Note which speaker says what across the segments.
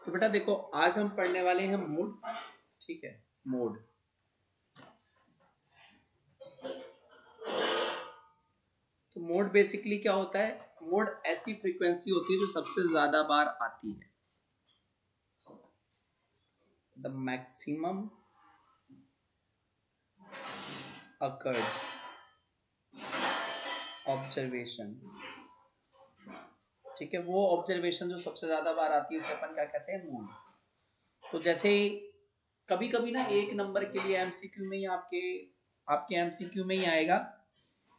Speaker 1: तो बेटा देखो आज हम पढ़ने वाले हैं मोड, ठीक है, मोड। तो मोड बेसिकली क्या होता है? मोड ऐसी फ्रीक्वेंसी होती है जो सबसे ज्यादा बार आती है। द मैक्सिमम अकर्ड ऑब्जर्वेशन, ठीक है, वो ऑब्जर्वेशन जो सबसे ज्यादा बार आती है उसे अपन क्या कहते हैं? मोड। तो जैसे कभी कभी ना एक नंबर के लिए एमसीक्यू में ही आपके एमसीक्यू में ही आएगा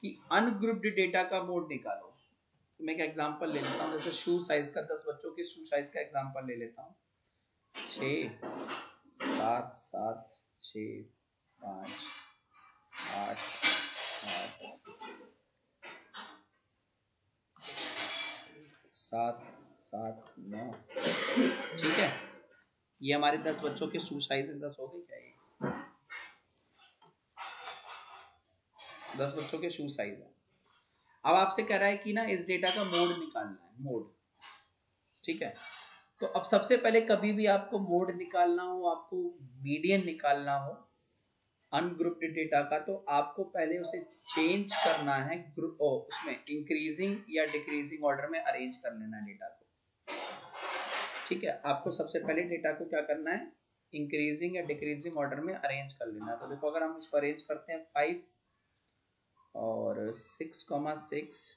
Speaker 1: कि अनग्रुप्ड डेटा का मोड निकालो। तो मैं एक एग्जांपल ले लेता हूँ, जैसे शू साइज का, 10 बच्चों के शू साइज का एग्जांपल ले लेता हूँ। 6 7 7 6 5 8 8 7 7 9, ठीक है। ये हमारे 10 बच्चों के शू साइज 10 हो गए क्या? ये 10 बच्चों के शू साइज है। अब आपसे कह रहा है कि ना इस डेटा का मोड निकालना है, मोड, ठीक है। तो अब सबसे पहले कभी भी आपको मोड निकालना हो, आपको मीडियन निकालना हो अनग्रुप्ड डेटा का, तो आपको पहले उसे चेंज करना है ग्रुप, उसमें इंक्रीजिंग या डिक्रीजिंग ऑर्डर में अरेंज कर लेना है डेटा को, ठीक है। आपको सबसे पहले डेटा को क्या करना है? इंक्रीजिंग या डिक्रीजिंग ऑर्डर में अरेंज कर लेना है। तो देखो अगर हम इसको अरेंज करते हैं 5 और 6,6,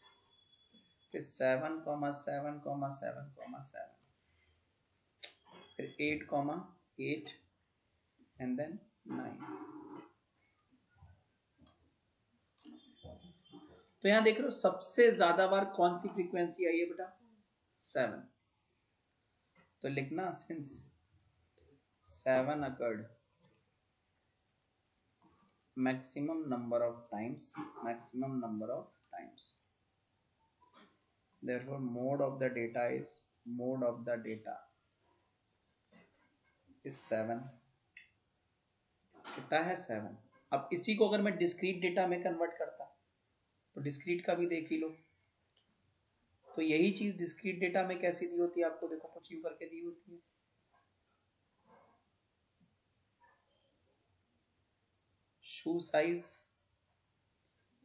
Speaker 1: फिर 7,7,7,7, फिर 8,8 एंड देन 9। तो यहां देख रहे हो सबसे ज्यादा बार कौन सी फ्रीक्वेंसी आई है बेटा? 7। तो लिखना since 7 occurred maximum number of times, therefore mode of the data is 7। कितना है? 7। अब इसी को अगर मैं डिस्क्रीट डेटा में कन्वर्ट करता तो डिस्क्रीट का भी देख ही लो। तो यही चीज डिस्क्रीट डेटा में कैसी दी होती है आपको? देखो कुछ यूं करके दी होती है। शू साइज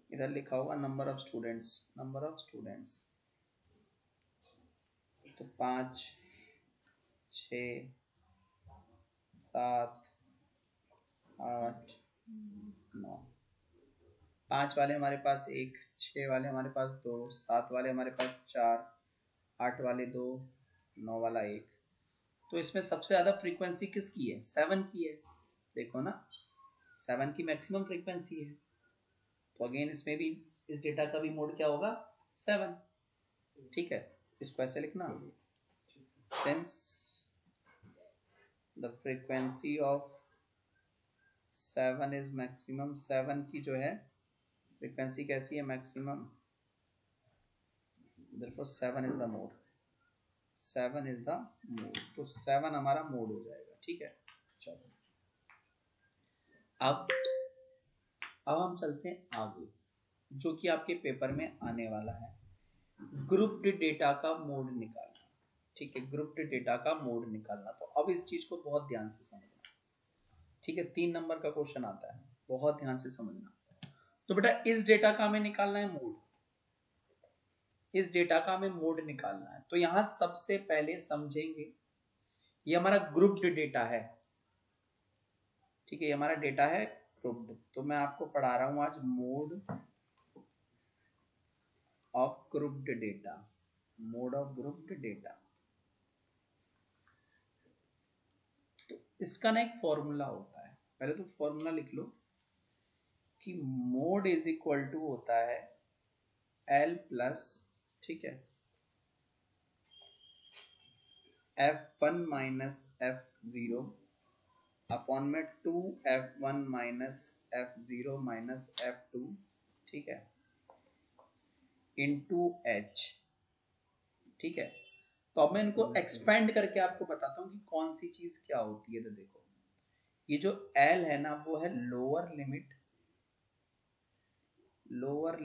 Speaker 1: इधर लिखा होगा नंबर ऑफ स्टूडेंट्स, तो 5 6 7 8 9। 5 वाले हमारे पास 1, 6 वाले हमारे पास 2, 7 वाले हमारे पास 4, 8 वाले 2, 9 वाला 1। तो इसमें सबसे ज्यादा फ्रीक्वेंसी किसकी है? 7 की है। देखो ना 7 की मैक्सिमम फ्रीक्वेंसी है। तो अगेन इसमें भी इस डेटा का भी मोड क्या होगा? 7, ठीक है। इसको ऐसे लिखना, since the frequency of 7 is maximum, 7 की जो है फ्रीक्वेंसी कैसी है? Maximum, therefore 7 is the mode, 7 is the mode। तो 7 हमारा मोड हो जाएगा, ठीक है। चलो अब हम चलते हैं आगे, जो कि आपके पेपर में आने वाला है, ग्रुप्ड डेटा का मोड निकालना, ठीक है। ग्रुप्ड डेटा का मोड निकालना। तो अब इस चीज को बहुत ध्यान से समझना, ठीक है। 3 नंबर का क्वेश्चन आता है, बहुत ध्यान से समझना। तो बेटा इस डेटा का हमें निकालना है मोड, इस डेटा का हमें मोड निकालना है। तो यहां सबसे पहले समझेंगे ये हमारा ग्रुप्ड डेटा है, ठीक है। ये हमारा डेटा है ग्रुप्ड। तो मैं आपको पढ़ा रहा हूं आज mode of grouped data, mode of grouped data. तो इसका ना एक फॉर्मूला होता है, पहले तो फॉर्मूला लिख लो कि मोड इज इक्वल टू होता है L प्लस, ठीक है, F1 माइनस F0 अपॉन में 2F1 minus F0 minus F2, ठीक है, इंटू H, ठीक है। तो अब मैं इनको एक्सपेंड करके आपको बताता हूं कि कौन सी चीज क्या होती है। तो देखो ये जो L है ना वो है lower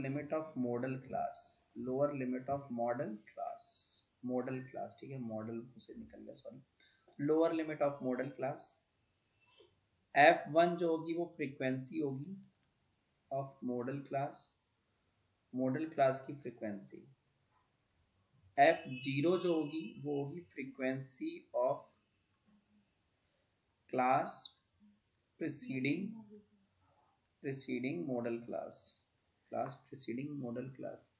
Speaker 1: limit of model class, ठीक है, मॉडल से निकल गया, sorry. Lower limit of model class. F1 जो होगी वो फ्रीक्वेंसी होगी ऑफ मॉडल क्लास की फ्रीक्वेंसी। F0 जो होगी वो होगी frequency of class preceding model class.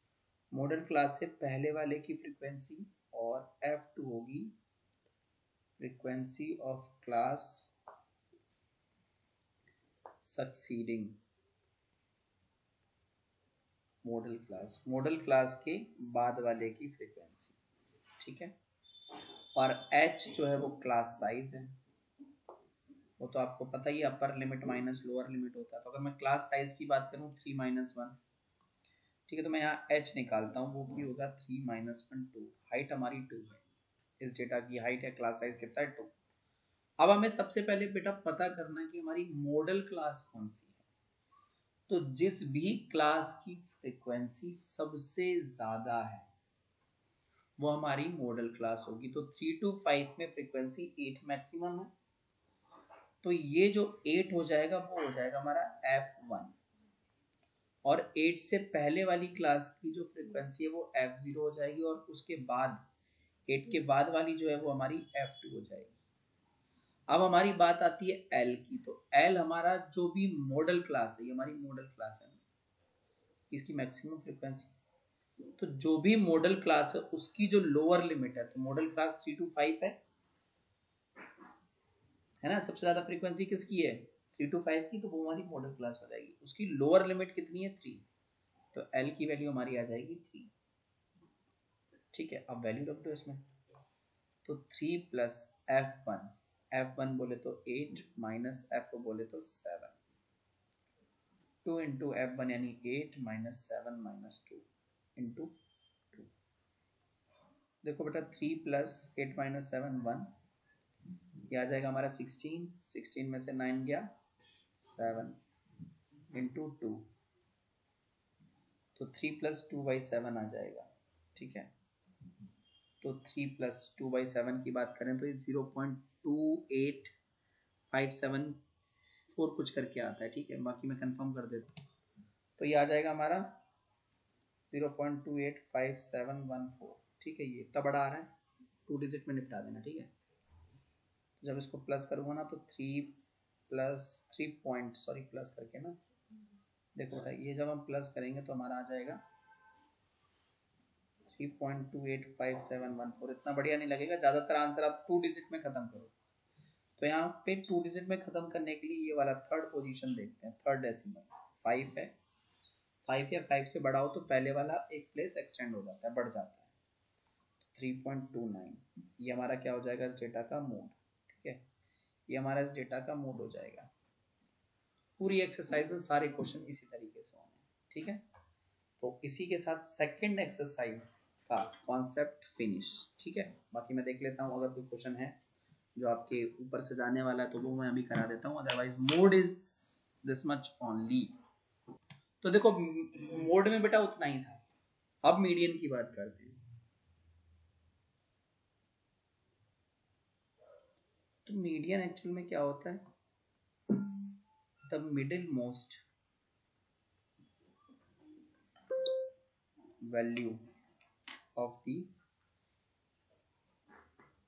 Speaker 1: Model class से पहले वाले की फ्रीक्वेंसी। और F2 होगी frequency of class succeeding model class के बाद वाले की फ्रीक्वेंसी। ठीक है। और H जो है वो क्लास साइज है, वो तो आपको पता ही, upper limit minus lower limit होता है। तो अगर मैं क्लास साइज की बात करूँ 3-1, ठीक है, तो मैं यहाँ H निकालता हूँ, वो भी होगा 3-1 2। हाइट हमारी 2 है, इस डेटा की हाइट है, क्लास साइज कितना है 2। अब हमें सबसे पहले बेटा पता करना है कि हमारी मॉडल क्लास कौन सी है। तो जिस भी क्लास की फ्रीक्वेंसी सबसे ज्यादा है वो हमारी मॉडल क्लास होगी। तो 3 to 5 में फ्रीक्वेंसी 8 मैक्सिमम है, तो ये जो 8 हो जाएगा वो हो जाएगा हमारा F1। और 8 से पहले वाली क्लास की जो फ्रीक्वेंसी है वो F0 हो जाएगी, और उसके बाद 8 के बाद वाली जो है वो हमारी F2 हो जाएगी। अब हमारी बात आती है L की। तो L हमारा जो भी मॉडल क्लास है, ये हमारी मॉडल क्लास है, इसकी मैक्सिमम फ्रीक्वेंसी। तो जो भी मॉडल क्लास है उसकी जो लोअर लिमिट है, तो मॉडल क्लास 3 to 5 है ना। सबसे ज्यादा फ्रीक्वेंसी किसकी है 3 to 5 की, तो वो हमारी मॉडल क्लास हो जाएगी। उसकी लोअर लिमिट कितनी है 3, तो L की वैल्यू हमारी आ जाएगी 3। ठीक है, अब वैल्यू रख दो इसमें। तो 3 प्लस F1 बोले तो 8 माइनस F बोले तो 7। 2 इंटू F1 यानी 8 माइनस 7 माइनस 2 इंटू 2। देखो बेटा 3 प्लस 8 माइनस 7 1, ये आ जाएगा हमारा 16। 16 में से 9 गया 7 इंटू 2, तो 3 प्लस 2/7 आ जाएगा। ठीक है, तो 3 प्लस 2/7 की बात करें तो ये 0.28574 कुछ करके आता है। ठीक है, बाकी मैं कंफर्म कर देता हूँ। तो ये आ जाएगा हमारा 0.285714। ठीक है, ये इतना बड़ा आ रहा है, 2 डिजिट में निपटा देना। ठीक है, तो जब इसको प्लस करूँगा ना तो 3 प्लस करके ना, देखो बेटा ये जब हम प्लस करेंगे तो हमारा आ जाएगा 3.285714। इतना बढ़िया नहीं लगेगा, ज़्यादातर आंसर आप 2 डिजिट में ख़त्म करो। तो यहाँ पे 2 डिजिट में ख़त्म करने के लिए ये वाला थर्ड पोजीशन देखते हैं, थर्ड डेसिमल 5 है। 5 या 5 से बड़ा हो तो पहले वाला एक प्लेस एक्सटेंड हो जाता है, बढ़ जाता है। 3.29 ये हमारा क्या हो जाएगा इस डेटा का मोड। ठीक है, ये हमारा इस डेटा का मोड हो जाएगा। पूरी एक्सरसाइज में सारे क्वेश्चन इसी तरीके से होंगे। ठीक है, तो इसी के साथ सेकंड एक्सरसाइज का कॉन्सेप्ट फिनिश। ठीक है, बाकी मैं देख लेता हूँ अगर कोई क्वेश्चन है जो आपके ऊपर से जाने वाला है तो वो मैं अभी करा देता हूँ, otherwise mode is this much only. तो देखो मोड में बेटा उतना ही था। अब मीडियन की बात करते हैं। तो मीडियन एक्चुअल में क्या होता है, the middle most value of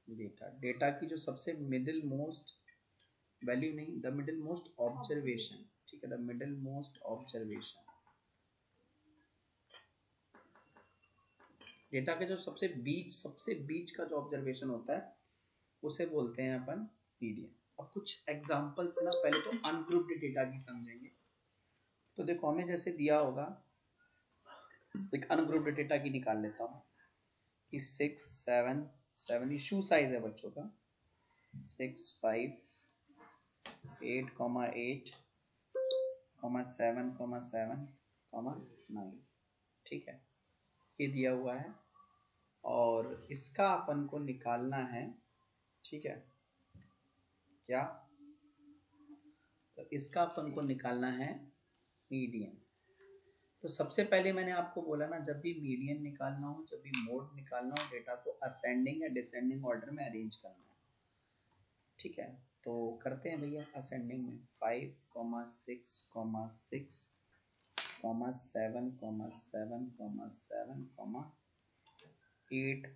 Speaker 1: the data की जो सबसे मिडिल मोस्ट वैल्यू नहीं, द मिडिल मोस्ट ऑब्जर्वेशन। ठीक है, the middle most observation, data के जो सबसे बीच का जो ऑब्जर्वेशन होता है उसे बोलते हैं अपन मीडियन। अब कुछ एग्जांपल्स है ना, पहले तो अनग्रुप्ड डेटा की समझेंगे। तो देखो हमें जैसे दिया होगा, एक अनग्रुप्ड डेटा की निकाल लेता हूँ कि 6 7 7 शू साइज है बच्चों का, 6 5 8 7 7 9। ठीक है, ये दिया हुआ है और इसका अपन को निकालना है। ठीक है, क्या, तो इसका अपन को निकालना है मीडियन। तो सबसे पहले मैंने आपको बोला ना, जब भी मीडियन निकालना हो, जब भी मोड निकालना हो, डेटा को असेंडिंग या डिसेंडिंग ऑर्डर में अरेंज करना है। ठीक है, तो करते हैं भैया असेंडिंग में 5, 6, 6, 7, 7, 7, 8, 8,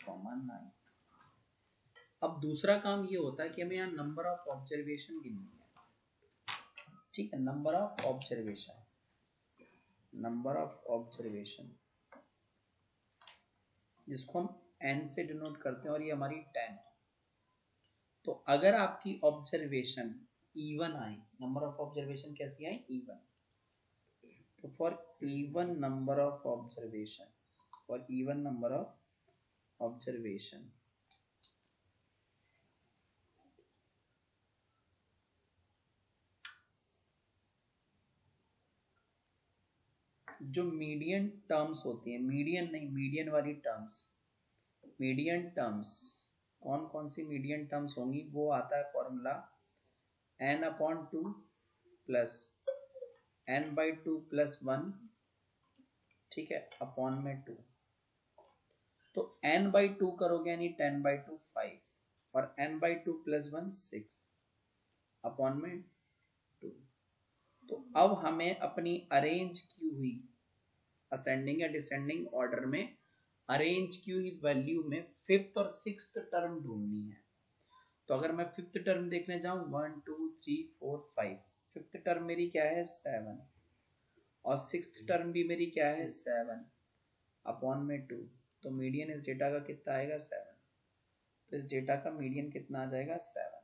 Speaker 1: 9। अब दूसरा काम ये होता है कि हमें यहाँ नंबर ऑफ ऑब्जर्वेशन गिननी है। ठीक है, number of observation, number of observation जिसको हम n से डिनोट करते हैं, और ये हमारी 10। तो अगर आपकी ऑब्जर्वेशन इवन आए, नंबर ऑफ ऑब्जर्वेशन कैसी आए, इवन, तो for even number of observation, for even number of observation जो मीडियन टर्म्स होती हैं, मीडियन नहीं, मीडियन वाली टर्म्स, मीडियन टर्म्स कौन कौन सी मीडियन टर्म्स होंगी, वो आता है formula n/2 plus n/2 plus 1, ठीक है, अपॉन में 2। तो n/2 करोगे यानी 10/2 5, और n/2 प्लस 1 6 अपॉन में 2। तो अब हमें अपनी अरेंज की हुई असेंडिंग या डिसेंडिंग ऑर्डर में अरेंज की हुई वैल्यू में फिफ्थ और सिक्स्थ टर्म ढूंढनी है। तो अगर मैं फिफ्थ टर्म देखने जाऊं 1 2 3 4 5, फिफ्थ टर्म मेरी क्या है 7, और सिक्स्थ टर्म भी मेरी क्या है 7 अपॉन में 2। तो मीडियन इस डेटा का कितना आएगा 7। तो इस डेटा का मीडियन कितना आ जाएगा 7।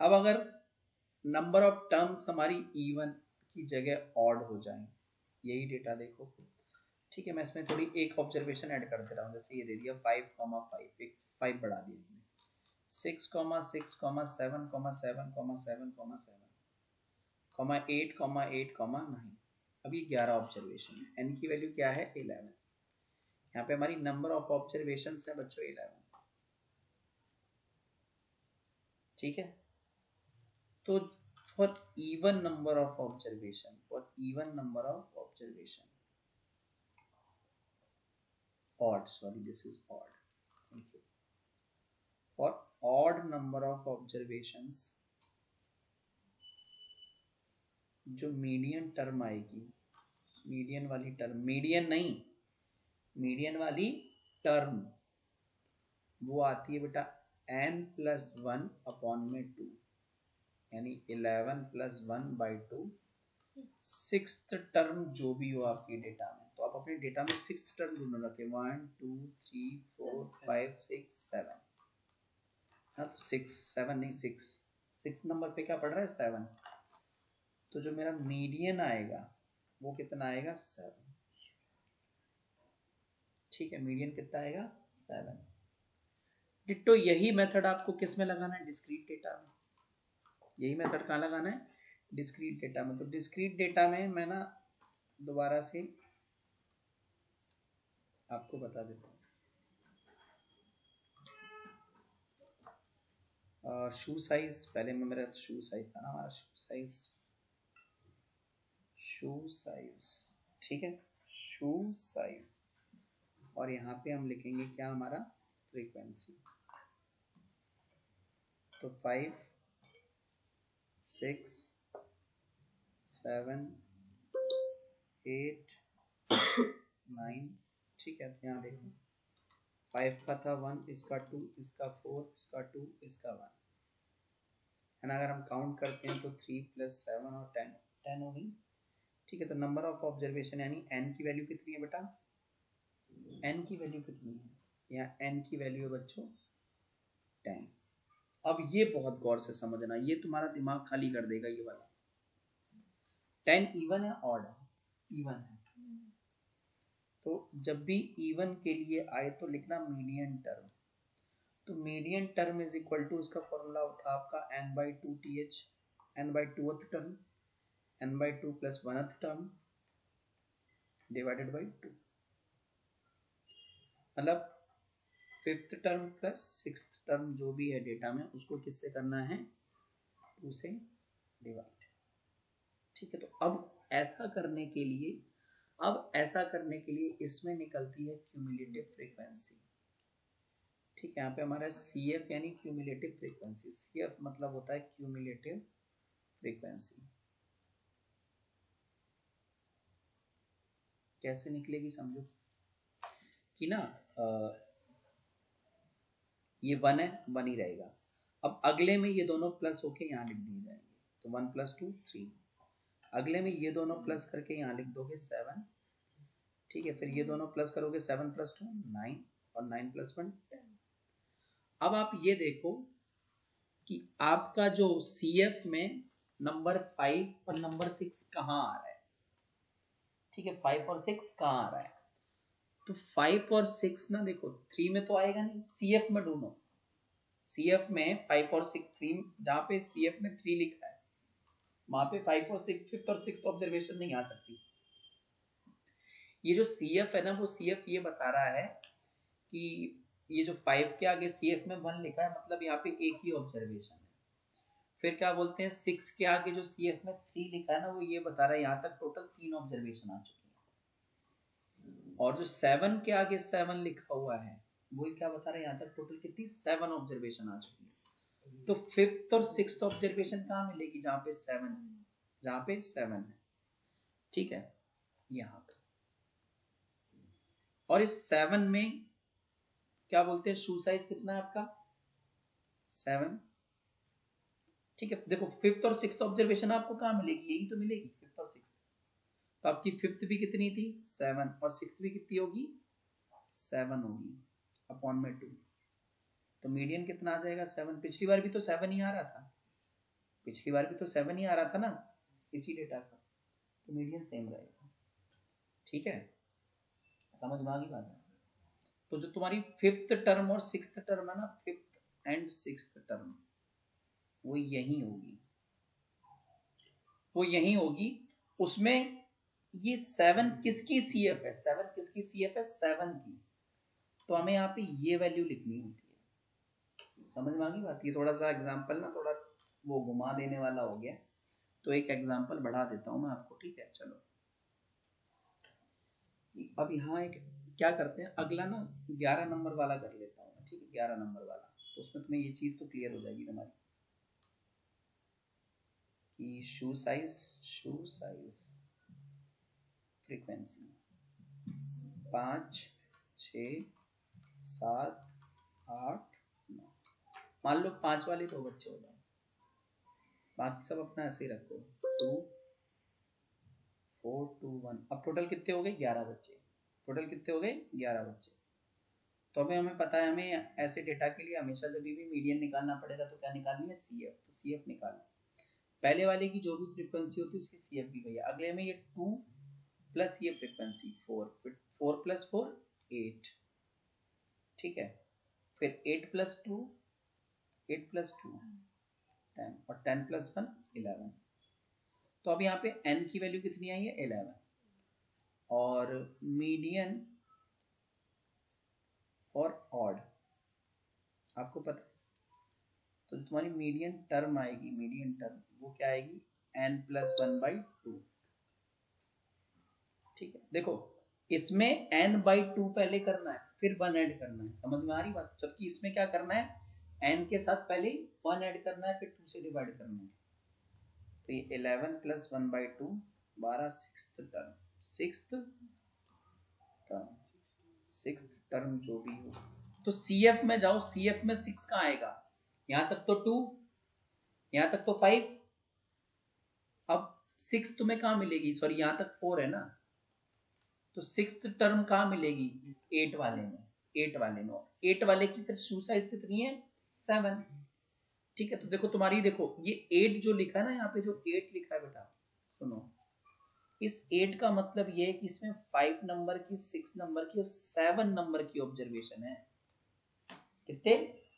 Speaker 1: अब अगर नंबर ऑफ टर्म्स हमारी इवन की जगह ऑड हो जाए, यही डेटा देखो, ठीक है, मैं इसमें थोड़ी एक ऑब्जर्वेशन ऐड कर दे रहा हूँ। जैसे ये दे दिया 5, 5, एक 5 बढ़ा दिया, 6, 6, 7, 7, 7, 7, 8, 8, 9। अभी 11 ऑब्जर्वेशन है, एन की वैल्यू क्या है 11। यहाँ पे हमारी नंबर ऑफ ऑब्जर्वेशन है बच्चों 11, ठीक है। तो for even number of observation, for even number of observation, odd, sorry, this is odd, thank you, for odd number of observations जो मीडियन टर्म आएगी, मीडियन वाली टर्म, मीडियन नहीं, मीडियन वाली टर्म वो आती है बेटा n प्लस 1 अपॉन में 2, यानी 11 प्लस 1/2। सिक्स्थ टर्म जो भी हो आपके डेटा में, तो आप अपने डेटा में सिक्स्थ टर्म ढूंढ रखे 1 2 3 4 5 6 7। हाँ, तो 6 7 नहीं, 6 नंबर पे क्या पड़ रहा है 7। तो जो मेरा मीडियन आएगा वो कितना आएगा 7, ठीक है, मीडियन कितना आएगा 7। डिट्टो यही मेथड आपको किस में लगाना है, डिस्क्रीट डेटा में। यही मेथड कहाँ लगाना है, डिस्क्रीट डेटा में। तो डिस्क्रीट डेटा में मैं ना दोबारा से आपको बता देता हूँ। शू साइज पहले में, मेरा शू साइज था ना, हमारा शू साइज, ठीक है, शू साइज, और यहाँ पे हम लिखेंगे क्या हमारा फ्रीक्वेंसी। तो 5 6 7 8 9, ठीक है। तो यहाँ देखो 5 का था 1, इसका 2, इसका 4, इसका 2, इसका 1 है ना। अगर हम काउंट करते हैं तो 3 प्लस 7 और 10 हो गई, ठीक है। तो नंबर ऑफ ऑब्जर्वेशन यानी n की वैल्यू कितनी है बेटा, n की वैल्यू कितनी है, यहाँ n की वैल्यू है बच्चों 10। अब ये बहुत गौर से समझना, ये तुम्हारा दिमाग खाली कर देगा ये वाला। 10 इवन है ऑड है, इवन है। तो जब भी इवन के लिए आए तो लिखना मीडियन टर्म। तो median term is equal to, उसका फॉर्मूला था आपका n/2 th, n/2th term, n/2 plus 1th term divided by 2, मतलब fifth term plus sixth term जो भी है डेटा में उसको किससे करना है, 2 से डिवाइड, ठीक है। तो अब ऐसा करने के लिए इसमें निकलती है क्यूमुलेटिव फ्रीक्वेंसी, ठीक है, यहाँ पे हमारा सी एफ यानी क्यूमुलेटिव फ्रीक्वेंसी, सी एफ मतलब होता है क्यूमुलेटिव फ्रीक्वेंसी। कैसे निकलेगी समझो कि ना ये 1 है, 1 ही रहेगा। अब अगले में ये दोनों प्लस होके यहाँ लिख दिए जाएंगे, तो 1 + 2 3। अगले में ये दोनों प्लस करके यहाँ लिख दोगे 7, ठीक है। फिर ये दोनों प्लस करोगे, 7 + 2 9 और 9 + 1 10। अब आप ये देखो कि आपका जो सी एफ में नंबर 5 और नंबर 6 कहाँ आ रहा है, ठीक है। 5 और 6 कहाँ आ रहा है, तो 5 और 6 ना देखो 3 में तो आएगा नहीं, सी एफ में ढूंढो। सी एफ में 5 और 6 3, जहां पे सी एफ में 3 लिखा है वहां पे 5 और 6 5th और 6th ऑब्जर्वेशन नहीं आ सकती। ये जो सी एफ है ना, वो सी एफ ये बता रहा है कि ये जो 5 के आगे सी एफ में 1 लिखा है, मतलब यहाँ पे एक ही ऑब्जर्वेशन है। फिर क्या बोलते हैं, 6 के आगे जो सी एफ में 3 लिखा है ना, वो ये बता रहा है यहाँ तक टोटल 3 ऑब्जर्वेशन आ चुकी है। और जो 7 के आगे 7 लिखा हुआ है, वो क्या बता रहा है, यहाँ तक टोटल कितनी 7 ऑब्जर्वेशन आ चुकी है। तो 5th और 6th ऑब्जर्वेशन कहाँ मिलेगी, जहाँ पे 7 है, जहाँ पे 7 है, ठीक है, यहाँ पे। और इस 7 में क्या बोलते हैं, शू साइज कितना है आपका 7, ठीक है। देखो 5th और 6th ऑब्जर्वेशन आपको कहाँ मिलेगी, यही तो मिलेगी 5th और 6th। तो आपकी 5th भी कितनी थी 7 और 6th भी कितनी होगी 7 होगी अपॉन में 2। तो मीडियन कितना आ जाएगा 7। पिछली बार भी तो 7 ही आ रहा था, पिछली बार भी तो 7 ही आ रहा था ना इसी डेटा का, तो मीडियन सेम रहेगा, ठीक है। समझ में आ गई बात। तो जो तुम्हारी 5th टर्म और 6th टर्म है ना, 5th एंड 6th टर्म वो यही होगी, वो यही होगी। उसमें ये 7 किसकी सी एफ है, 7 किसकी सी एफ है 7 की, तो हमें यहाँ पे ये वैल्यू लिखनी होती है। समझ में आ गई बात। ये थोड़ा सा एग्जांपल ना थोड़ा वो घुमा देने वाला हो गया, तो एक एग्जांपल बढ़ा देता हूँ मैं आपको, ठीक है। चलो अब यहाँ एक क्या करते हैं, अगला ना 11 नंबर वाला कर लेता हूँ, ठीक है। 11 नंबर वाला, तो उसमें तुम्हें ये चीज तो क्लियर हो जाएगी तुम्हारी कि शू साइज फ्रीक्वेंसी 5 6 7 8 9। मान लो 5 वाले 2 बच्चे हो जाए, बाकी सब अपना ऐसे ही रखो 2 4 2 1। अब टोटल कितने हो गए 11 बच्चे, टोटल कितने हो गए 11 बच्चे। तो अभी हमें पता है, हमें ऐसे डेटा के लिए हमेशा जब भी मीडियन निकालना पड़ेगा तो क्या निकालनी है सी एफ, तो सी एफ निकालना। पहले वाले की जो भी फ्रीक्वेंसी होती है उसकी सी एफ भी भैया। अगले में ये 2 प्लस ये फ्रीक्वेंसी 4, फिर 4 + 4 8, ठीक है। फिर 8 + 2 10 और 10 + 1 11। तो अब यहाँ पे n की वैल्यू कितनी आई है 11, और मीडियन फॉर ऑड आपको पता है, तो तुम्हारी मीडियन टर्म आएगी, मीडियन टर्म वो क्या आएगी n + 1/2, ठीक है। देखो इसमें n/2 पहले करना है, फिर 1 ऐड करना है, समझ में आ रही बात। जबकि इसमें क्या करना है, n के साथ पहले 1 ऐड करना है, फिर 2 से डिवाइड करना है। तो ये 11 + 1/2 12 सिक्स्थ टर्म जो भी हो। तो CF में जाओ, CF में 6 कहाँ आएगा, यहां तक तो 2, यहां तक तो 5, अब 6 तुम्हें कहाँ मिलेगी, सॉरी यहां तक 4 है ना, तो 6th टर्म कहाँ मिलेगी 8 वाले में, 8 वाले की फिर शू साइज कितनी है 7, ठीक है। तो देखो तुम्हारी, देखो ये 8 जो लिखा है ना, यहाँ पे जो 8 लिखा है बेटा सुनो, इस 8 का मतलब ये है कि इसमें 5 नंबर की 6 नंबर की और 7 नंबर की ऑब्जर्वेशन है। कितने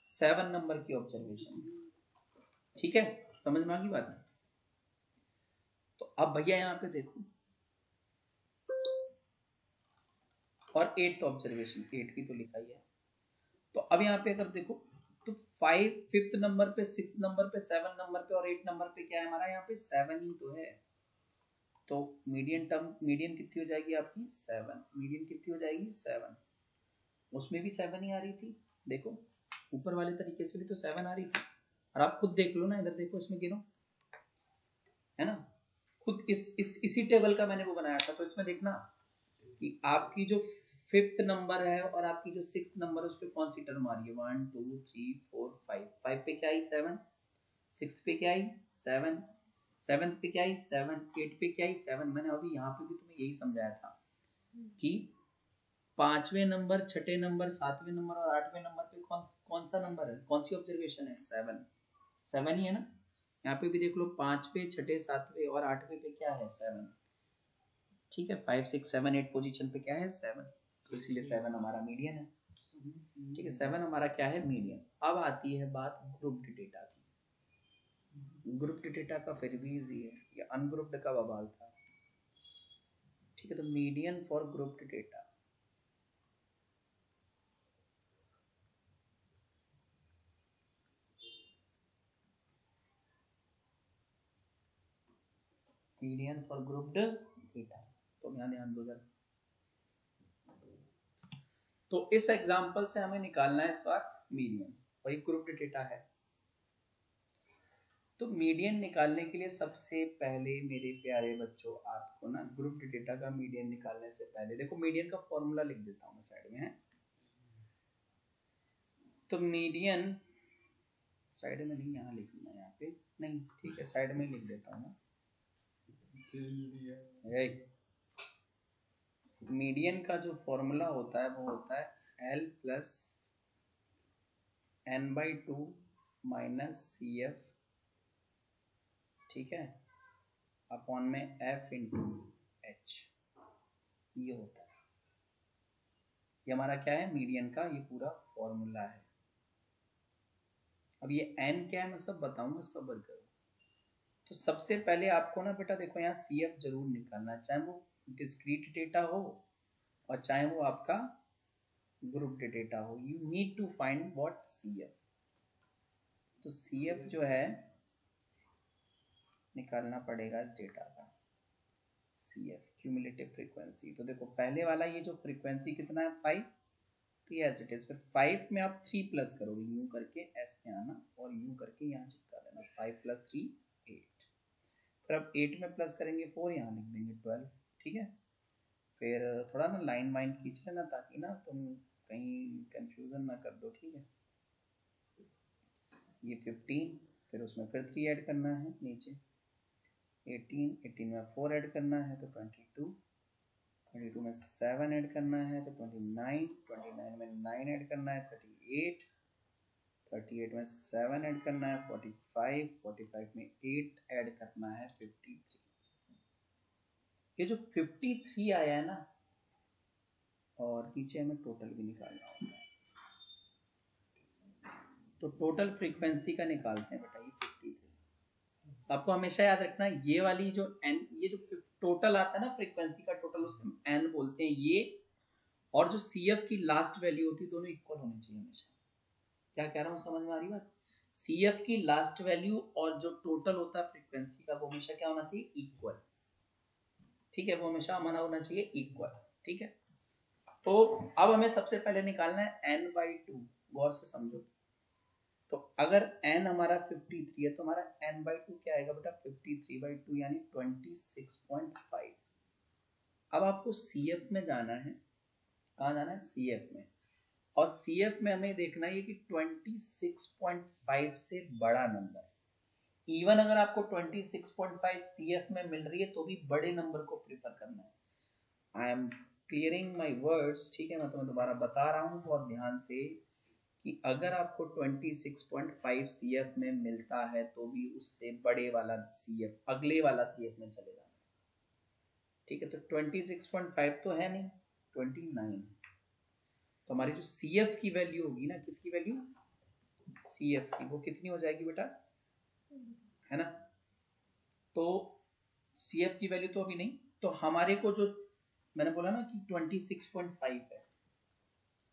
Speaker 1: 7 नंबर की ऑब्जर्वेशन, ठीक है। समझ में आ गई बात। तो अब भैया यहाँ पे देखो, और 8th ऑब्जर्वेशन 8 की तो लिखा ही है। तो अब यहाँ पे अगर देखो तो 5th नंबर पे 6th नंबर पे 7 नंबर पे और 8 नंबर पे क्या है हमारा, यहाँ पे 7 ही तो है। तो मीडियन टर्म, मीडियन कितनी हो जाएगी आपकी 7, मीडियन कितनी हो जाएगी 7, उसमें भी 7 ही आ रही थी देखो। ऊपर वाले तरीके से भी तो 7 आ रही थी। और आप खुद देख लो ना, इधर देखो, इसमें गिनो, है ना, खुद इसी टेबल का मैंने वो बनाया था। तो इसमें देखना कि आपकी जो 5th नंबर है और आपकी जो 6th नंबर है उस पर कौन सी टर्म आ रही है। 1 2 3 4 5, 5 पे क्या आई 7, 6th पे क्या आई 7, 7th पे क्या आई 7, 8 पे क्या आई 7। मैंने अभी यहाँ पे भी तुम्हें यही समझाया था कि 5वें नंबर, 6ठे नंबर, 7वें नंबर और 8वें नंबर पे कौन सा नंबर है, कौन सी ऑब्जर्वेशन है, 7 ही है ना। यहाँ पे भी देख लो 5वें, 6ठे, 7वें और 8वें पे क्या है 7। ठीक है, 5 6 7 8 पोजीशन पे क्या है 7, तो इसीलिए 7 हमारा मीडियन है। ठीक है, 7 हमारा क्या है मीडियन। अब आती है बात ग्रुप्ड डेटा की। ग्रुप्ड डेटा का फिर भी इजी है, या अनग्रुप्ड का बवाल था। ठीक है, तो median for grouped data, median for grouped data, तो यहाँ ध्यान दो जरा। तो इस एग्जांपल से हमें निकालना है इस बार मीडियन, और ये ग्रुप्ड डेटा है। तो मीडियन निकालने के लिए सबसे पहले मेरे प्यारे बच्चों, आपको ना ग्रुप्ड डेटा का मीडियन निकालने से पहले देखो, मीडियन का फॉर्मूला लिख देता हूँ मैं साइड में, है। तो मीडियन साइड में नहीं, यहाँ लिख लूंगा, यहाँ पे नहीं, ठीक है, साइड में लिख देता हूँ। मीडियन का जो फॉर्मूला होता है वो होता है L plus n/2 minus CF, ठीक है, अपॉन में F इंटू H, ये होता है। ये हमारा क्या है, मीडियन का ये पूरा फॉर्मूला है। अब ये n क्या है मैं सब बताऊंगा, सब्र करो। तो सबसे पहले आपको ना बेटा देखो, यहाँ CF जरूर निकालना है, चाहे वो डिस्क्रीट डेटा हो और चाहे वो आपका ग्रुप्ड डेटा हो। You need to find what CF। तो CF जो है निकालना पड़ेगा इस डेटा का, CF क्यूमुलेटिव फ्रीक्वेंसी। तो देखो पहले वाला ये जो फ्रीक्वेंसी कितना है 5, तो ये एज इट इज। फिर 5 में आप 3 प्लस करोगे, यूं करके S में आना और यूं करके यहाँ चिपका देना, 5 + 3 8। फिर अब 8 में प्लस करेंगे 4, यहाँ लिख देंगे 12, ठीक है। फिर थोड़ा ना लाइन वाइन खींच लेना ताकि ना तुम कहीं कंफ्यूजन ना कर दो, ठीक है। ये 15, फिर उसमें फिर 3 ऐड करना है नीचे, 18, 18 में 4 ऐड करना है तो 22, 22 में 7 ऐड करना है तो 29, 29 में 9 ऐड करना है 38, 38 में 7 ऐड करना है 45, 45 में 8 ऐड करना है 53। ये जो 53 आया है ना, और नीचे हमें टोटल भी निकालना होता है, तो टोटल फ्रीक्वेंसी का निकालते हैं बेटा, ये 53। आपको हमेशा याद रखना ये वाली जो n, ये जो टोटल आता है ना फ्रीक्वेंसी का टोटल, उसे हम n बोलते हैं ये, और जो CF की लास्ट वैल्यू होती है दोनों इक्वल होनी चाहिए हमेशा। क्या कह रहा हूँ, समझ में आ रही बात। CF की लास्ट वैल्यू और जो टोटल होता है फ्रीक्वेंसी का, वो हमेशा क्या होना चाहिए, इक्वल, ठीक है, वो हमेशा हमारा होना चाहिए इक्वल, ठीक है। तो अब हमें सबसे पहले निकालना है n/2, गौर से समझो। तो अगर n हमारा 53 है तो हमारा n/2 क्या आएगा बेटा, 53/2 यानी 26.5। अब आपको CF में जाना है, कहाँ जाना है, CF में, और CF में हमें देखना है कि 26.5 से बड़ा नंबर। इवन अगर आपको 26.5 CF में मिल रही है तो भी बड़े नंबर को प्रिफर करना है। I am clearing my words, ठीक है, मैं तुम्हें दोबारा बता रहा हूँ बहुत ध्यान से कि अगर आपको 26.5 CF में मिलता है तो भी उससे बड़े वाला CF, अगले वाला CF में चले जाना, ठीक है। तो 26.5 तो है नहीं, 29, तो हमारी जो CF की वैल्यू होगी ना, किसकी वैल्यू, CF की, वो कितनी हो जाएगी बेटा, है ना। तो CF की वैल्यू तो अभी नहीं, तो हमारे को जो मैंने बोला ना कि 26.5 है,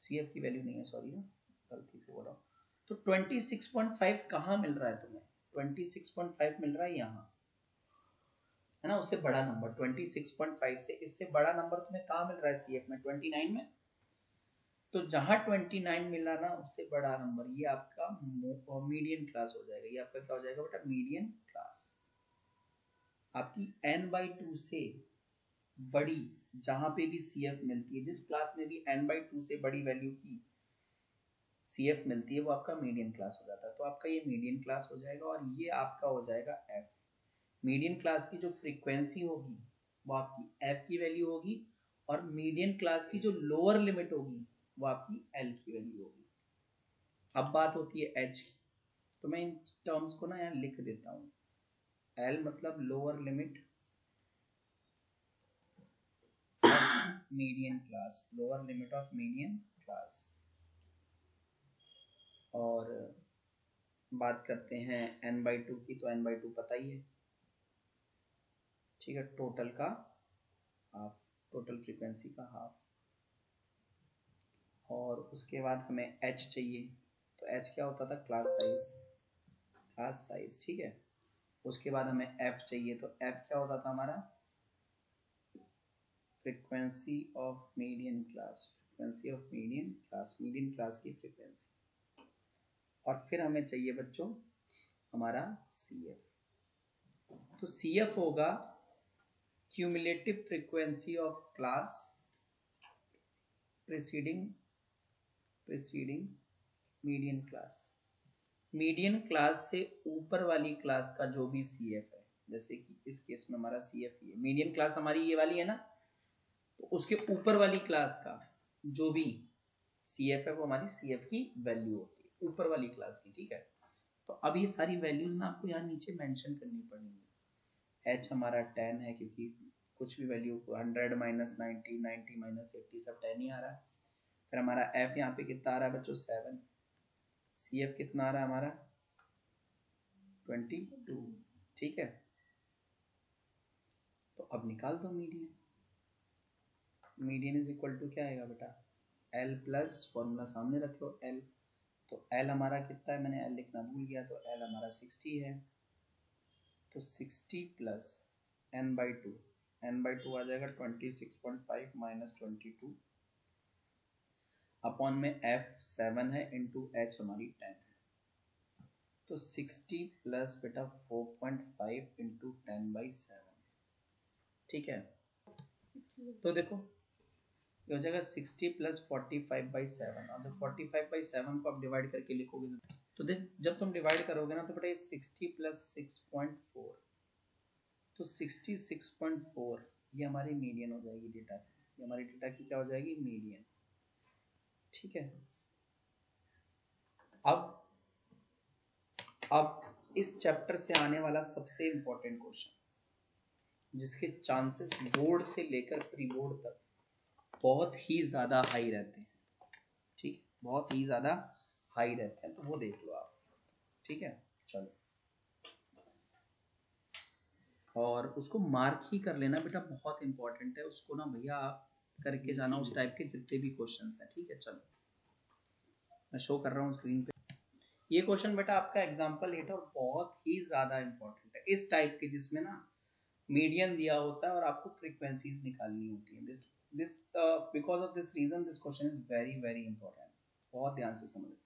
Speaker 1: CF की वैल्यू नहीं है, सॉरी ना, गलती से बोला। तो 26.5 कहाँ मिल रहा है तुम्हें, 26.5 मिल रहा है यहाँ, है ना, उससे बड़ा नंबर 26.5 से इससे बड़ा नंबर तुम्हें कहाँ मिल रहा है CF में, 29 में। तो जहां 29 मिला ना उससे बड़ा नंबर, ये आपका मीडियन क्लास हो जाएगा। ये आपका क्या हो जाएगा बेटा, मीडियन क्लास। आपकी n/2 से बड़ी जहां पे भी CF मिलती है, जिस क्लास में भी n/2 से बड़ी वैल्यू की CF मिलती है, वो आपका मीडियन क्लास हो जाता है। तो आपका ये मीडियन क्लास हो जाएगा और ये आपका हो जाएगा F। मीडियन क्लास की जो फ्रीक्वेंसी होगी वो आपकी F की वैल्यू होगी, और मीडियन क्लास की जो लोअर लिमिट होगी वो आपकी L की वैल्यू होगी। अब बात होती है H की, तो मैं इन टर्म्स को ना यहाँ लिख देता हूँ। L मतलब lower limit median class, lower limit of median class. और बात करते हैं n/2 की, तो n/2 पता ही है, ठीक है, टोटल का हाफ, टोटल फ्रीक्वेंसी का हाफ। और उसके बाद हमें h चाहिए, तो h क्या होता था, क्लास साइज, क्लास साइज, ठीक है। उसके बाद हमें f चाहिए, तो f क्या होता था हमारा, frequency of median class, frequency of median class, median class की फ्रीक्वेंसी। और फिर हमें चाहिए बच्चों हमारा CF। तो CF होगा cumulative frequency of class preceding median class. Median class से ऊपर वाली क्लास का जो भी CF है, जैसे कि इस केस में हमारा CF ये मीडियन क्लास हमारी ये वाली है ना, तो उसके ऊपर वाली क्लास का जो भी CF है वो हमारी CF की वैल्यू होती है, ऊपर वाली क्लास की, ठीक है। तो अब ये सारी वैल्यूज ना आपको यहाँ नीचे मेंशन करनी पड़ेंगी। H हमारा 10 है, क्योंकि कुछ भी वैल्यू 100 माइनस 90, 90 माइनस 80, सब 10 ही आ रहा है। फिर हमारा F यहाँ पे कितना आ रहा है बच्चों, 7। CF कितना आ रहा है हमारा, 22, ठीक है। तो अब निकाल दो median. Median is equal to क्या आएगा बेटा, L प्लस, फॉर्मूला सामने रख लो L। तो L हमारा कितना है, मैंने L लिखना भूल गया, तो L हमारा 60 है। तो 60 प्लस n/2, n/2 आ जाएगा 26.5 माइनस 22 अपॉन में F 7 है इंटू H हमारी 10 है। तो 60 प्लस बेटा 4.5 इंटू 10/7, ठीक है। तो देखो ये हो जाएगा 60 प्लस 45/7, और जब 45/7 को आप डिवाइड करके लिखोगे तो देख, जब तुम डिवाइड करोगे ना तो बेटा ये 60 प्लस 6.4, तो 66.4 ये हमारी मीडियन हो जाएगी डेटा की, ये हमारी डेटा की क्या हो जाएगी, मीडियन, ठीक है। अब इस चैप्टर से आने वाला सबसे इंपॉर्टेंट क्वेश्चन, जिसके चांसेस बोर्ड से लेकर प्री बोर्ड तक बहुत ही ज्यादा हाई रहते हैं, ठीक, बहुत ही ज्यादा हाई रहते हैं, तो वो देख लो आप, ठीक है। चलो, और उसको मार्क ही कर लेना बेटा, बहुत इंपॉर्टेंट है, उसको ना भैया आप करके जाना, उस टाइप के जितने भी क्वेश्चंस हैं, ठीक है। चलो मैं शो कर रहा हूँ स्क्रीन पे। ये क्वेश्चन बेटा आपका एग्जांपल 8 और बहुत ही ज्यादा इंपॉर्टेंट है, इस टाइप के जिसमें ना मीडियन दिया होता है और आपको फ्रीक्वेंसीज निकालनी होती है। This because of this reason this question is very very important, बहुत ध्यान से समझो।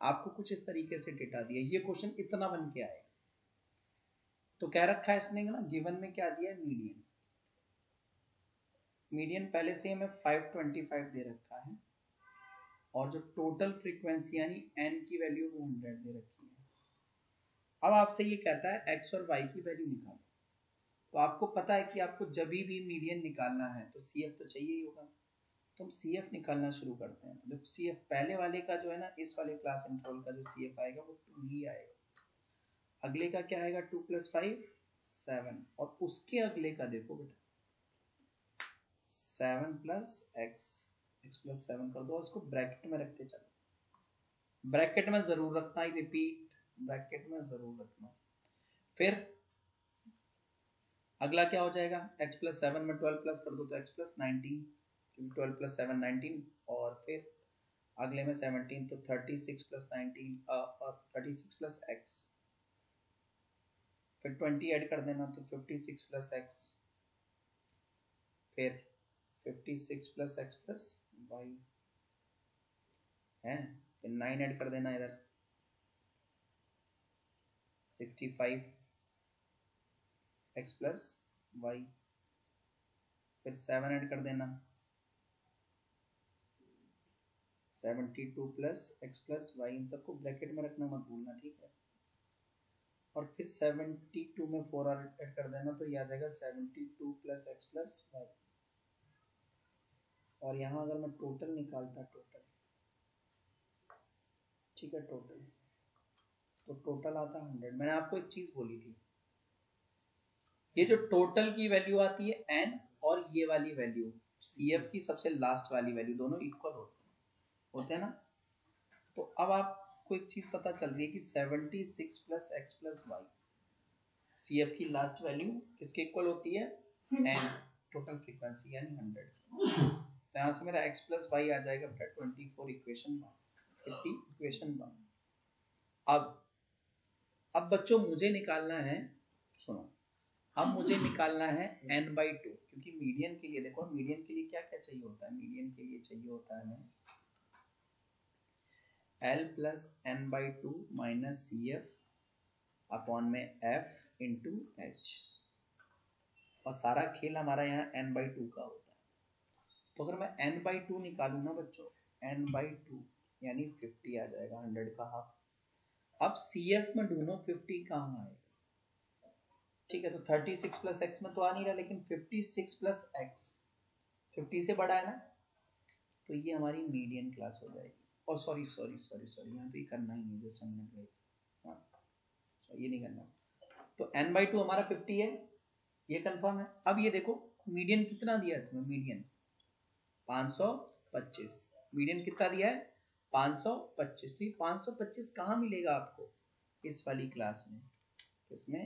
Speaker 1: आपको कुछ इस तरीके से डेटा दिया, ये क्वेश्चन इतना बन के आएगा। तो क्या रखा है इसने ना, गिवन में क्या दिया है, मीडियन। मीडियन पहले से हमें 525 दे रखा है, और जो टोटल फ्रीक्वेंसी यानी n की वैल्यू वो 100 दे रखी है। अब आपसे ये कहता है x और y की वैल्यू निकालो। तो आपको पता है कि आपको जब भी मीडियन निकालना है तो CF तो चाहिए ही होगा, तो हम CF निकालना शुरू करते हैं। तो देखो CF पहले वाले का जो है ना, इस वाले क्लास इंटरवल का जो CF आएगा वो 2 ही आएगा। अगले का क्या आएगा, 2 + 5 7, और उसके अगले का देखो बेटा 7 + x, x + 7 कर दो, उसको ब्रैकेट में रखते चलो, ब्रैकेट में जरूर रखना, ही रिपीट, ब्रैकेट में जरूर रखना। फिर अगला क्या हो जाएगा, x + 7 में 12 प्लस कर दो तो x + 19, 12 + 7 19, और फिर अगले में 17, तो 36 + 19 और 36 + x, फिर 20 ऐड कर देना तो 56 + x, फिर 56 + x + y, है, फिर 9 ऐड कर देना इधर, 65 x प्लस वाई, फिर 7 ऐड कर देना, 72 प्लस x प्लस वाई, इन सबको ब्रैकेट में रखना मत भूलना, ठीक है। और फिर 72 में 4 ऐड कर देना, तो ये आ जाएगा 72 प्लस x प्लस वाई। और यहाँ अगर मैं टोटल निकालता, टोटल, ठीक है, टोटल, तो टोटल आता 100। मैंने आपको एक चीज बोली थी, ये जो टोटल की वैल्यू आती है n, और ये वाली वैल्यू CF की सबसे लास्ट वाली वैल्यू, दोनों इक्वल होते हैं ना। तो अब आपको एक चीज पता चल रही है कि 76 plus x plus Y, CF की लास्ट वैल्यू किसके इक्वल होती है, n, टोटल फ्रीक्वेंसी यानी 100। तो यहाँ से मेरा x प्लस वाई आ जाएगा बेटा 24, इक्वेशन 1, कितनी, इक्वेशन 1। अब बच्चों मुझे निकालना है, सुनो, अब मुझे निकालना है n/2, क्योंकि मीडियन के लिए देखो, मीडियन के लिए क्या क्या चाहिए होता है, मीडियन के लिए चाहिए होता है L plus n/2 minus CF upon में F इंटू H, और सारा खेल हमारा यहाँ n/2 का होता है। तो अगर मैं n/2 निकालू ना बच्चों, n/2 यानी 50 आ जाएगा, 100 का हाफ। अब CF में ढूंढो 50 कहाँ आएगा, ठीक है। तो 36 प्लस एक्स में तो आ नहीं रहा, लेकिन 56 प्लस एक्स 50 से बड़ा है ना, तो ये हमारी मीडियन क्लास हो जाएगी। और सॉरी यहाँ तो ये करना ही नहीं, जस्ट मिनट गाइस, ये नहीं करना। तो n/2 हमारा 50 है, ये कंफर्म है। अब ये देखो मीडियन कितना दिया है तुम्हें, मीडियन 525, मीडियन कितना दिया है 525। तो ये 525 कहाँ मिलेगा आपको, इस वाली क्लास में, इसमें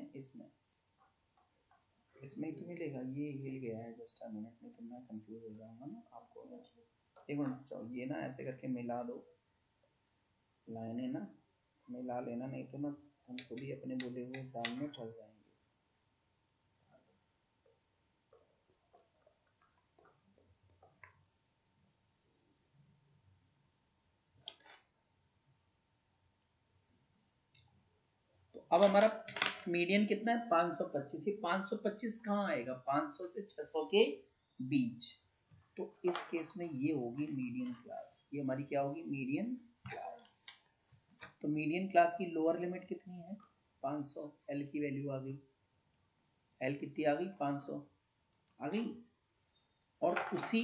Speaker 1: ही तो मिलेगा। ये हिल गया है, जस्ट अ मिनट, नहीं तो मैं कंफ्यूज हो जाऊंगा ना आपको। एक मिनट, चलो ये ना ऐसे करके मिला दो, लाइनें ना मिला लेना, नहीं तो ना हम खुद ही अपने बोले हुए जाल में फंस जाएंगे। तो अब हमारा मीडियन कितना है 525। ये 525 कहाँ आएगा, 500 से 600 के बीच। तो इस केस में ये होगी मीडियन क्लास, ये हमारी क्या होगी, मीडियन क्लास। तो मीडियन क्लास की लोअर लिमिट कितनी है 500, L की वैल्यू आ गई, L कितनी आ गई 500 आ गई। और उसी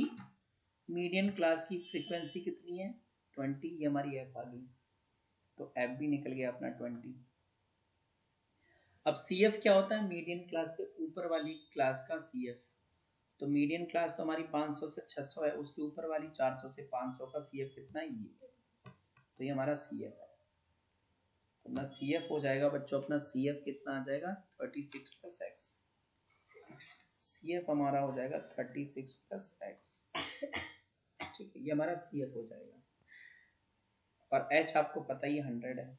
Speaker 1: मीडियन क्लास की फ्रीक्वेंसी कितनी है 20, ये हमारी F आ गई। तो F भी निकल गया अपना 20। अब CF क्या होता है, मीडियन क्लास से ऊपर वाली क्लास का CF। तो मीडियन क्लास तो हमारी 500 से 600 है, उसके ऊपर वाली 400 से 500 का CF कितना है, ये। तो ये हमारा CF है। तो अपना CF हो जाएगा बच्चों, अपना CF कितना आ जाएगा 36 प्लस एक्स। CF हमारा हो जाएगा 36 प्लस एक्स, ठीक है, ये हमारा CF हो जाएगा। और H आपको पता ही 100 है,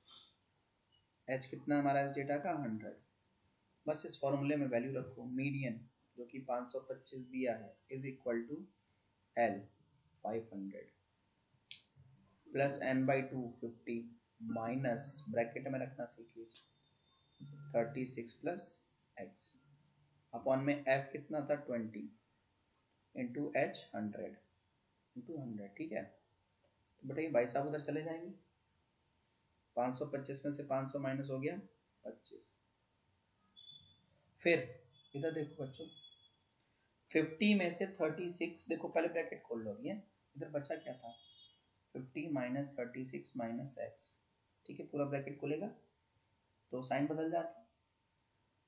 Speaker 1: H कितना हमारा इस डेटा का 100। बस इस फॉर्मूले में वैल्यू रखो, मीडियन जो कि 525 दिया है is equal to L 500 plus n/2 50 minus, bracket में रखना सीख लीजिए, 36 प्लस एक्स अपॉन में F कितना था 20 इंटू H 100 इंटू 100, ठीक है। तो बेटा ये भाई साहब उधर चले जाएंगे, 525 में से 500 माइनस हो गया 25। फिर इधर देखो बच्चों, 50 में से 36, देखो पहले ब्रैकेट खोल लो, ये इधर बचा क्या था 50 माइनस 36 माइनस एक्स, ठीक है, पूरा ब्रैकेट खोलेगा तो साइन बदल जाता,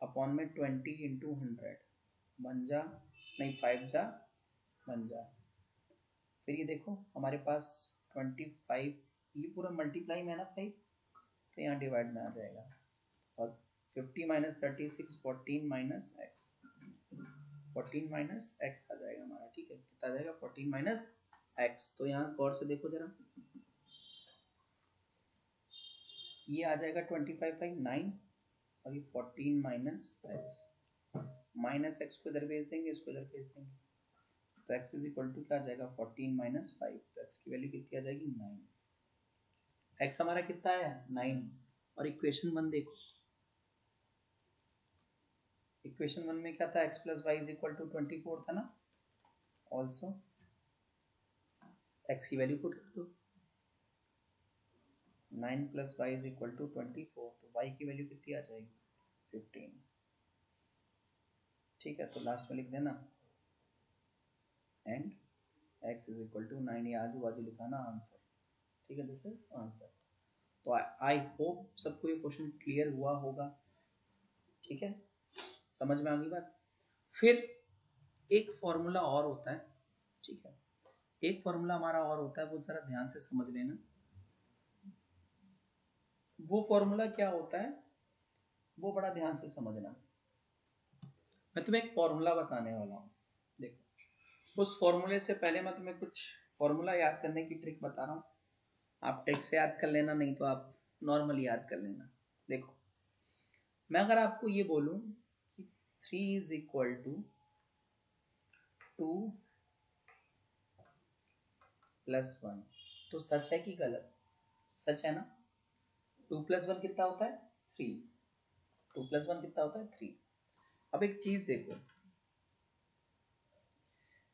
Speaker 1: अपॉन में 20 इंटू 100 बन जा, नहीं 5 जा बन जा। फिर ये देखो हमारे पास 25, ये पूरा मल्टीप्लाई में है ना 5, तो यहाँ डिवाइड में आ जाएगा। और 50 minus 36 14 minus x, 14 minus x आ जाएगा हमारा, ठीक है, कितना आ जाएगा 14 माइनस एक्स। तो यहाँ गौर से देखो जरा, ये आ जाएगा 25 9, और ये 14 माइनस एक्स, माइनस एक्स को इधर भेज देंगे, इसको इधर भेज देंगे, तो x इज इक्वल टू क्या आ जाएगा 14 माइनस 5, तो x की वैल्यू कितनी आ जाएगी 9। x हमारा कितना है 9, और इक्वेशन 1 देखो, इक्वेशन 1 में क्या था, x plus Y is equal to 24 था ना, ऑल्सो x की वैल्यू पुट कर दो, 9 plus Y is equal to 24, तो y की वैल्यू कितनी आ जाएगी 15, ठीक है। तो लास्ट में लिख देना and x is equal to 9, ये आजू बाजू लिखाना आंसर, ठीक है, दिस इज आंसर। तो आई होप सबको ये क्वेश्चन क्लियर हुआ होगा, ठीक है, समझ में आ गई बात। फिर एक फॉर्मूला और होता है, ठीक है, एक फॉर्मूला हमारा और होता है, वो जरा ध्यान से समझ लेना। वो फॉर्मूला क्या होता है वो बड़ा ध्यान से समझना। मैं तुम्हें एक फॉर्मूला बताने वाला हूँ, देखो उस फॉर्मूले से पहले मैं तुम्हें कुछ फॉर्मूला याद करने की ट्रिक बता रहा हूँ। आप ट्रिक से याद कर लेना, नहीं तो आप नॉर्मली याद कर लेना। देखो मैं अगर आपको ये बोलूं कि 3 इज इक्वल टू 2 प्लस 1, तो सच है कि गलत? सच है ना। 2 प्लस 1 कितना होता है 3, 2 प्लस 1 कितना होता है 3। अब एक चीज देखो,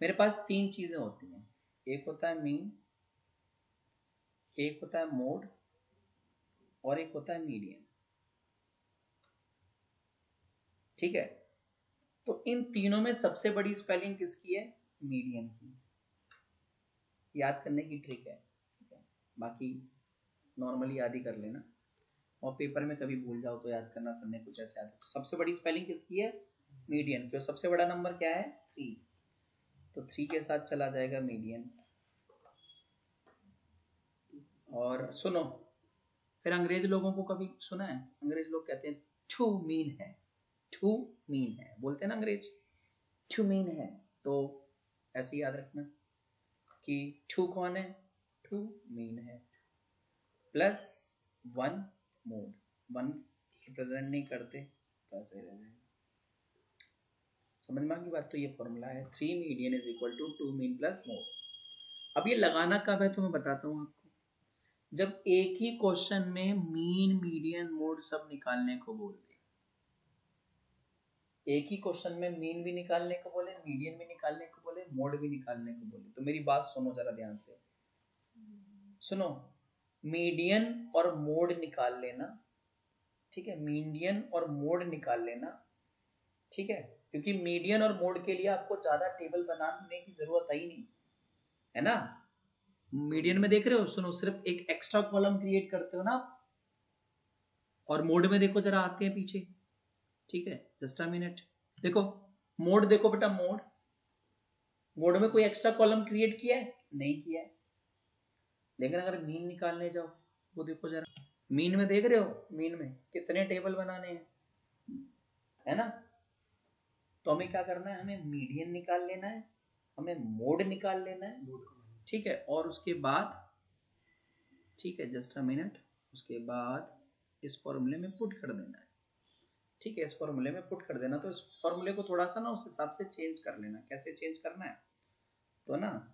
Speaker 1: मेरे पास 3 चीजें होती हैं, एक होता है मीन, एक होता है मोड, और एक होता है मीडियन, ठीक है। तो इन तीनों में सबसे बड़ी स्पेलिंग किसकी है, मीडियन की। याद करने की ट्रिक है, ठीक है, बाकी नॉर्मली याद ही कर लेना, और पेपर में कभी भूल जाओ तो याद करना, सर ने कुछ ऐसे याद। तो सबसे बड़ी स्पेलिंग किसकी है, मीडियन की, और सबसे बड़ा नंबर क्या है 3, तो 3 के साथ चला जाएगा मीडियन। और सुनो, फिर अंग्रेज लोगों को कभी सुना है, अंग्रेज लोग कहते हैं टू मीन है, टू मीन है, बोलते हैं ना अंग्रेज, टू मीन है। तो ऐसे याद रखना कि टू कौन है, टू मीन है, प्लस 1 मोड, 1 रिप्रेजेंट नहीं करते तो ऐसे रह जाएगा। समझ में आ गई बात। तो ये फॉर्मूला है 3 median is equal to 2 mean plus mode. अब ये लगाना कब है तो मैं बताता हूँ आपको, जब एक ही क्वेश्चन में मीन मीडियन मोड सब निकालने को बोल दे, एक ही क्वेश्चन में मीन भी निकालने को बोले, मीडियन भी निकालने को बोले, मोड भी निकालने को बोले, तो मेरी बात सुनो जरा ध्यान से सुनो, मीडियन और मोड निकाल लेना, ठीक है, मीडियन और मोड निकाल लेना, ठीक है, क्योंकि मीडियन और मोड के लिए आपको ज्यादा टेबल बनाने की जरूरत है ही नहीं, है ना। मीडियन में देख रहे हो, सुनो सिर्फ एक एक्स्ट्रा कॉलम क्रिएट करते हो ना, और मोड में देखो जरा आते हैं पीछे, ठीक है, जस्ट अ मिनट, देखो मोड देखो बेटा, मोड, मोड में कोई एक्स्ट्रा कॉलम क्रिएट किया है, नहीं किया है। लेकिन अगर मीन निकालने जाओ, वो देखो जरा, मीन में देख रहे हो, मीन में कितने टेबल बनाने हैं, है ना। तो हमें क्या करना है, हमें मीडियन निकाल लेना है, हमें मोड निकाल लेना है, ठीक है, और उसके बाद, ठीक है, जस्ट अ मिनट, उसके बाद इस फॉर्मूले में पुट कर देना है, ठीक है, इस फॉर्मूले में पुट कर देना। तो इस फॉर्मूले को थोड़ा सा ना उस हिसाब से चेंज कर लेना। कैसे चेंज करना है, तो ना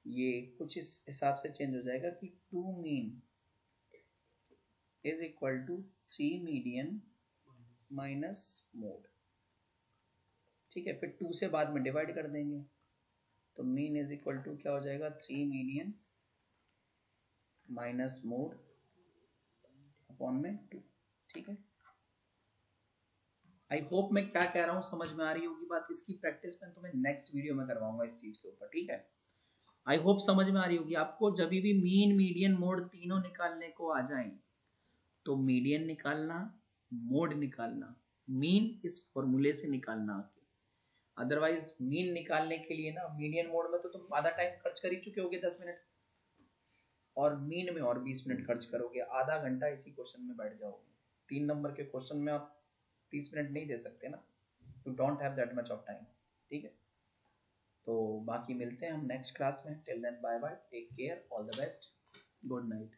Speaker 1: ये कुछ इस हिसाब से चेंज हो जाएगा कि 2 mean is equal to 3 median minus mode, ठीक है, फिर 2 से बाद में डिवाइड कर देंगे, तो मीन इज इक्वल टू क्या हो जाएगा 3 मीडियन माइनस मोड अपॉन में 2, ठीक है। आई होप मैं क्या कह रहा हूँ समझ में आ रही होगी बात। इसकी प्रैक्टिस मैं तुम्हें नेक्स्ट वीडियो में करवाऊंगा इस चीज के ऊपर, ठीक है। आई होप समझ में आ रही होगी आपको। जब भी मीन मीडियन मोड तीनों निकालने को आ जाए, तो मीडियन निकालना, मोड निकालना, मीन इस फॉर्मूले से निकालना। अदरवाइज मीन निकालने के लिए ना, मीडियन मोड में तो तुम आधा टाइम खर्च कर ही चुके होगे 10 मिनट, और मीन में और 20 मिनट खर्च करोगे, आधा घंटा इसी क्वेश्चन में बैठ जाओगे। 3 नंबर के क्वेश्चन में आप 30 मिनट नहीं दे सकते ना, you don't have that much of time, ठीक है। तो बाकी मिलते हैं हम नेक्स्ट क्लास में। Till then bye bye, take care, all the best, good night.